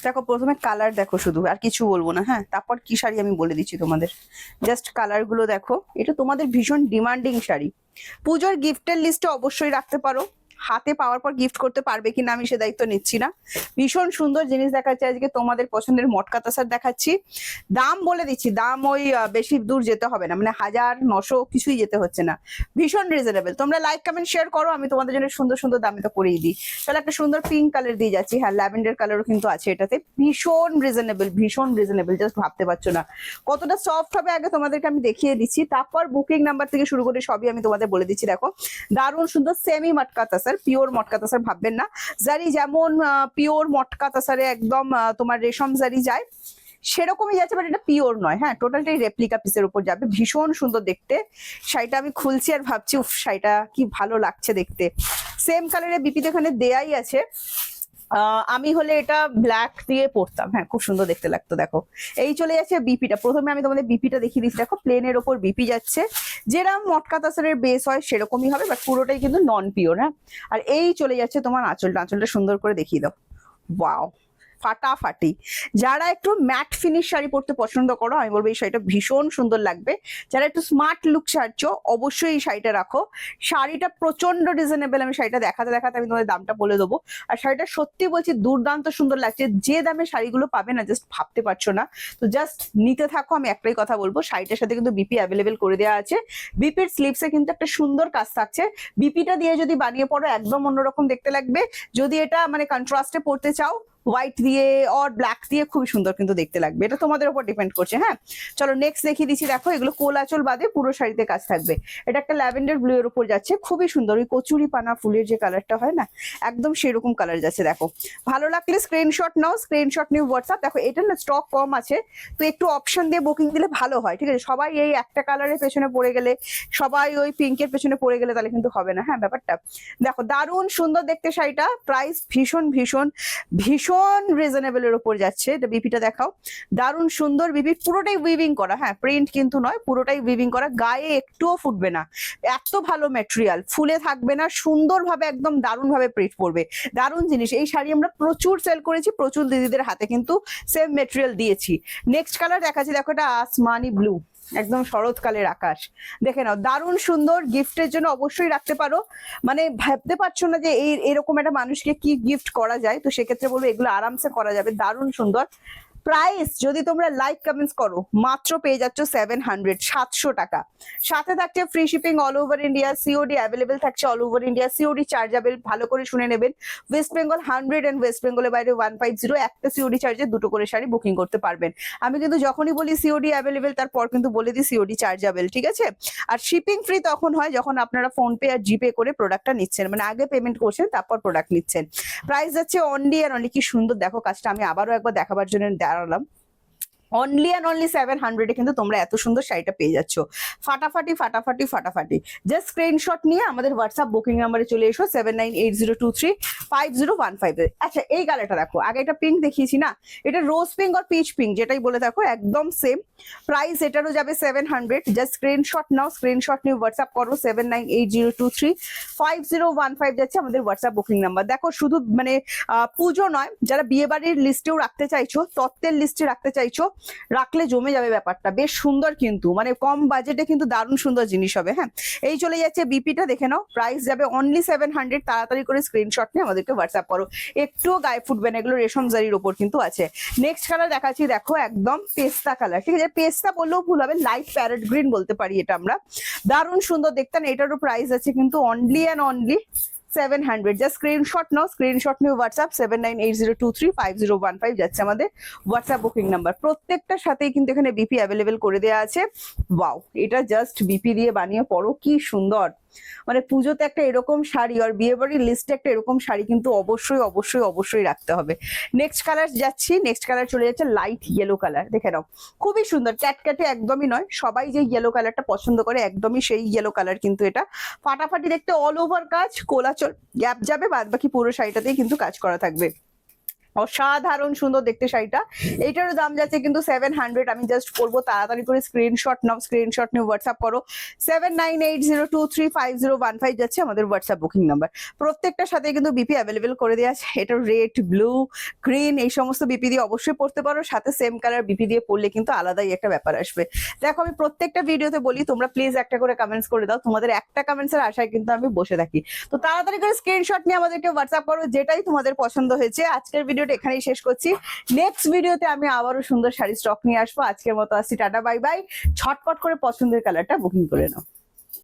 দেখো প্রথমে কালার দেখো শুধু, আর কিছু বলবো না। হ্যাঁ, তারপর কি শাড়ি আমি বলে দিচ্ছি তোমাদের। জাস্ট কালার গুলো দেখো, এটা তোমাদের ভীষণ ডিমান্ডিং শাড়ি। পুজোর গিফটের লিস্টে অবশ্যই রাখতে পারো। হাতে পাওয়ার পর গিফট করতে পারবে কিনা আমি সে দায়িত্ব নিচ্ছি না। ভীষণ সুন্দর জিনিস দেখাচ্ছি আজকে, তোমাদের পছন্দের মটকা তাসার দেখাচ্ছি। দাম বলে দিচ্ছি, দাম ওই বেশি দূর যেতে হবে না, মানে 1000-900 কিছুই যেতে হচ্ছে না। ভীষণ রিজনেবল। তোমরা লাইক কমেন্ট শেয়ার করো, আমি তোমাদের জন্য সুন্দর সুন্দর দামে তো করেই দিই। তাহলে একটা সুন্দর পিঙ্ক কালার দিয়ে যাচ্ছি। হ্যাঁ, ল্যাভেন্ডার কালারও কিন্তু আছে এটাতে। ভীষণ রিজনেবল, ভীষণ রিজনেবল, জাস্ট ভাবতে পারছো না কতটা সফট হবে। আগে তোমাদেরকে আমি দেখিয়ে দিচ্ছি, তারপর বুকিং নাম্বার থেকে শুরু করে সবই আমি তোমাদের বলে দিচ্ছি। দেখো দারুণ সুন্দর সেমি মটকা তাসার, পিওর মটকা তাসার ভাববেন না। জারি যেমন পিওর মটকা তাসারে একদম তোমার রেশম জারি যায়, সেরকমই যাচ্ছে, বাট এটা পিওর নয়। হ্যাঁ, টোটালটাই রেপ্লিকা পিসের উপর যাবে। ভীষণ সুন্দর দেখতে শাড়িটা। আমি খুলছি আর ভাবছি উফ, শাড়িটা কি ভালো লাগছে দেখতে। সেম কালারের বিপিতে এখানে দেয়াই আছে। আমি হলে এটা ব্ল্যাক দিয়ে পরতাম। হ্যাঁ, খুব সুন্দর দেখতে লাগতো। দেখো এই চলে যাচ্ছে বিপিটা। প্রথমে আমি তোমাদের বিপিটা দেখিয়ে দিচ্ছি। দেখো প্লেনের ওপর বিপি যাচ্ছে, যেরকম মটকা তাসারের বেস হয় সেরকমই হবে, বাট পুরোটাই কিন্তু নন পিওর। হ্যাঁ, আর এই চলে যাচ্ছে তোমার আঁচলটা। আঁচলটা সুন্দর করে দেখিয়ে দাও। ওয়াও, ফাটাফাটি। যারা একটু ম্যাট ফিনিশ শাড়ি পরতে পছন্দ করো, আমি বলবো এই শাড়িটা ভীষণ সুন্দর লাগবে। যারা একটু স্মার্ট লুক চাচ্ছ, অবশ্যই এই শাড়িটা রাখো। শাড়িটা প্রচন্ড রিজনেবল। আমি শাড়িটা দেখাতে দেখাতে আমি তোমাদের দামটা বলে দেবো। আর শাড়িটা সত্যি বলছি দুর্দান্ত সুন্দর লাগছে। যে দামে শাড়িগুলো পাবে না, জাস্ট ভাবতে পারছো না। তো জাস্ট নিতে থাকো। আমি একটাই কথা বলবো, শাড়িটার সাথে কিন্তু বিপি অ্যাভেলেবেল করে দেওয়া আছে। বিপির স্লিভসে কিন্তু একটা সুন্দর কাজ থাকছে। বিপিটা দিয়ে যদি বানিয়ে পড়ো একদম অন্যরকম দেখতে লাগবে। যদি এটা মানে কন্ট্রাস্টে পড়তে চাও, হোয়াইট দিয়ে আর ব্ল্যাক দিয়ে খুবই সুন্দর কিন্তু দেখতে লাগবে। এটা তোমাদের উপর ডিপেন্ড করছে। হ্যাঁ, চলো নেক্সট দেখিয়ে দিচ্ছি। দেখো এগুলো কোল আঁচল বাদে পুরো শাড়িতে কাজ থাকবে। এটা একটা ল্যাভেন্ডার ব্লু এর উপর যাচ্ছে, খুবই সুন্দর। ওই কচুরি পানা ফুলের যে কালারটা হয় না, একদম সেরকম কালার যাচ্ছে। দেখো ভালো লাগলে স্ক্রিনশট নাও, স্ক্রিনশট নিয়ে হোয়াটসঅ্যাপ। দেখো এটা না স্টক কম আছে, তো একটু অপশন দিয়ে বুকিং দিলে ভালো হয়। ঠিক আছে, সবাই এই একটা কালারের পেছনে পড়ে গেলে, সবাই ওই পিঙ্কের পেছনে পড়ে গেলে তাহলে কিন্তু হবে না। হ্যাঁ, ব্যাপারটা দেখো দারুণ সুন্দর দেখতে শাড়িটা। প্রাইস ভীষণ ভীষণ ভীষণ রিজনেবল এর উপর যাচ্ছে। এটা বিপিটা দেখাও। দারুণ সুন্দর বিপি, পুরোটাই উইভিং করা। হ্যাঁ, প্রিন্ট কিন্তু নয়, পুরোটাই উইভিং করা। গায়ে একটুও ফুটবে না, এত ভালো ম্যাটেরিয়াল, ফুলে থাকবে না, সুন্দরভাবে একদম দারুণ ভাবে প্রিন্ট পড়বে। দারুণ জিনিস। এই শাড়ি আমরা প্রচুর সেল করেছি, প্রচুর দিদিদের হাতে কিন্তু সেম মেটেরিয়াল দিয়েছি। নেক্সট কালার দেখাচ্ছি। দেখো এটা আসমানি ব্লু, একদম শরৎকালের আকাশ। দেখে নাও, দারুণ সুন্দর। গিফটের জন্য অবশ্যই রাখতে পারো। মানে ভাবতে পারছো না যে এরকম একটা মানুষকে কি গিফট করা যায়, তো সেক্ষেত্রে বলবো এগুলো আরামসে করা যাবে। দারুণ সুন্দর। প্রাইস যদি তোমরা লাইক কমেন্টস করো, মাত্র পেয়ে যাচ্ছ 700, 700 টাকা। সাথে থাকছে free shipping all over India. COD available থাকছে all over India. COD chargeable, ভালো করে শুনে নেবেন। ওয়েস্ট বেঙ্গল 100 এন্ড ওয়েস্ট বেঙ্গলের বাইরে 150। একটা সিওডি চার্জে দুটো করে শাড়ি বুকিং করতে পারবেন। আমি কিন্তু যখনই বলি সিওডি অ্যাভেলেবেল, তারপর কিন্তু বলে দিই সিওডি চার্জেবল। ঠিক আছে, আর শিপিং ফ্রি তখন হয় যখন আপনারা ফোন পে আর জিপে করে প্রোডাক্টটা নিচ্ছেন, মানে আগে পেমেন্ট করছেন তারপর প্রোডাক্ট নিচ্ছেন। প্রাইস যাচ্ছে অনলি আর অনলি, কি সুন্দর দেখো কাজটা। আমি আবারও একবার দেখাবার জন্য দাঁড়ালাম। অনলি অ্যান্ড অনলি 700 কিন্তু তোমরা এত সুন্দর শাড়িটা পেয়ে যাচ্ছ। ফাটাফাটি ফাটাফাটি ফাটাফাটি। জাস্ট স্ক্রিনশট নিয়ে আমাদের হোয়াটসঅ্যাপ বুকিং নাম্বারে চলে এসো 7980235015। আচ্ছা এই কালারটা দেখো, আগে এটা পিঙ্ক দেখিয়েছি না, এটা রোজ পিঙ্ক আর পিচ পিঙ্ক যেটাই বলে দেখো, একদম সেম প্রাইস। এটারও যাবে 700। জাস্ট স্ক্রিনশট নাও, স্ক্রিনশট নিয়ে হোয়াটসঅ্যাপ করো 7980235015 যাচ্ছে আমাদের হোয়াটসঅ্যাপ বুকিং নাম্বার। দেখো শুধু মানে পুজো নয়, যারা বিয়ে বাড়ির লিস্টেও রাখতে চাইছো, তত্ত্বের লিস্টে রাখতে চাইছো, রাখলে জমে যাবে ব্যাপারটা। বেশ সুন্দর কিন্তু, মানে কম বাজেটে কিন্তু দারুণ সুন্দর জিনিস হবে। হ্যাঁ, এই চলে যাচ্ছে বিপিটা, দেখে নাও। প্রাইস যাবে অনলি 700। তাড়াতাড়ি করে স্ক্রিনশট নিয়ে আমাদেরকে হোয়াটসঅ্যাপ করো। একটুও গায়ে ফুটবে না, এগুলো রেশম জারির ওপর কিন্তু আছে। নেক্সট কালার দেখাচ্ছি। দেখো একদম পেস্তা কালার। ঠিক আছে, পেস্তা বললেও ভুল হবে, লাইট প্যারেট গ্রিন বলতে পারি এটা আমরা। দারুণ সুন্দর দেখতে। এটারও প্রাইস আছে কিন্তু only and only 700। Just screenshot now, screenshot নিয়ে হোয়াটসঅ্যাপ 7980235015 যাচ্ছে আমাদের হোয়াটসঅ্যাপ বুকিং নাম্বার। প্রত্যেকটার সাথেই কিন্তু এখানে বিপি অ্যাভেলেবেল করে দেওয়া আছে। ওয়াও, এটা জাস্ট বিপি দিয়ে বানিয়ে পড়ো, কি সুন্দর। মানে পুজোতে একটা এরকম শাড়ি আর বিয়ে বাড়ির লিস্টে একটা এরকম শাড়ি কিন্তু অবশ্যই অবশ্যই অবশ্যই রাখতে হবে। নেক্সট কালার যাচ্ছি। নেক্সট কালার চলে যাচ্ছে লাইট ইয়েলো কালার। দেখে নাও, খুবই সুন্দর। ক্যাটক্যাটে একদমই নয়, সবাই যে ইয়েলো কালারটা পছন্দ করে একদমই সেই ইয়েলো কালার কিন্তু এটা। ফাটাফাটি দেখতে, অল ওভার কাজ, কোলাচল গ্যাপ যাবে, বাদ বাকি পুরো শাড়িটাতেই কিন্তু কাজ করা থাকবে। অসাধারণ সুন্দর দেখতে শাড়িটা। এইটারও দাম যাচ্ছে কিন্তু 700। আমি জাস্ট বলবো তাড়াতাড়ি করে স্ক্রিনশট নাও, স্ক্রিনশট নিয়ে হোয়াটসঅ্যাপ করো। 7980235015 যাচ্ছে আমাদের হোয়াটসঅ্যাপ বুকিং নাম্বার। প্রত্যেকটার সাথে কিন্তু বিপি অ্যাভেলেবেল করে দেওয়া আছে। এটা রেড, ব্লু, গ্রিন এই সমস্ত বিপি দিয়ে অবশ্যই পড়তে পারো, সাথে সেম কালার বিপি দিয়ে পড়লে কিন্তু আলাদাই একটা ব্যাপার আসবে। দেখো আমি প্রত্যেকটা ভিডিওতে বলি তোমরা প্লিজ একটা করে কমেন্টস করে দাও, তোমাদের একটা কমেন্টস এর আশায় কিন্তু আমি বসে থাকি। তো তাড়াতাড়ি করে স্ক্রিনশট নিয়ে আমাদেরকে হোয়াটসঅ্যাপ করো যেটাই তোমাদের পছন্দ হয়েছে। আজকের ভিডিওটা এখানেই শেষ করছি। নেক্সট ভিডিওতে আমি আবারও সুন্দর শাড়ি স্টক নিয়ে আসবো। আজকের মতো আসছি, টাটা বাই বাই। ছটপট করে পছন্দের কালারটা বুকিং করে নাও।